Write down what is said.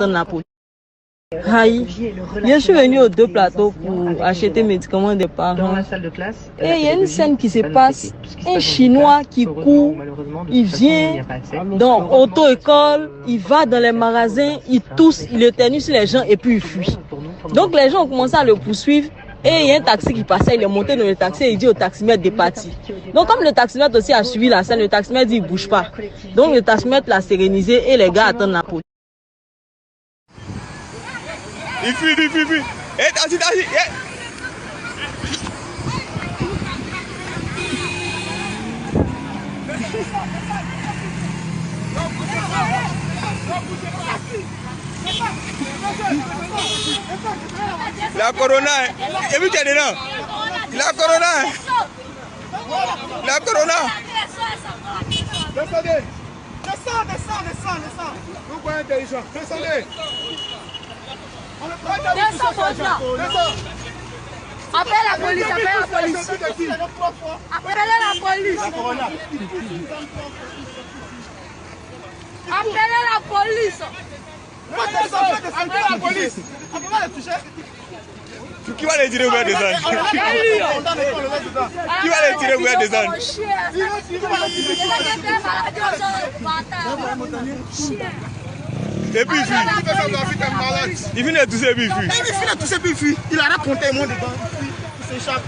la police. Aïe, je suis venue aux 2 plateaux pour acheter des médicaments des parents. Dans la salle de classe, et il y a une scène qui se passe. Un Chinois qui court, il vient dans l'auto-école, il va dans les magasins, il tousse, il éternue sur les gens et puis il fuit. Donc les gens ont commencé à le poursuivre. Et il y a un taxi qui passait, il est monté dans le taxi et il dit au taximètre de partir. Donc comme le taximètre aussi a suivi la scène, le taximètre dit il ne bouge pas. Donc le taximètre l'a sérénisé et les gars attendent la police. Il fuit. Eh, taxi. La corona, et puis tu es dedans. La corona. Descendez. Vous voyez intelligent. Descendez. Appelle la police. Appelez la police. Qui va les tirer où elle descend? Qui va les tirer où elle descend? Et puis il vient de tousser et puis il fuit. Il a raconté moi dedans. Il s'échappe.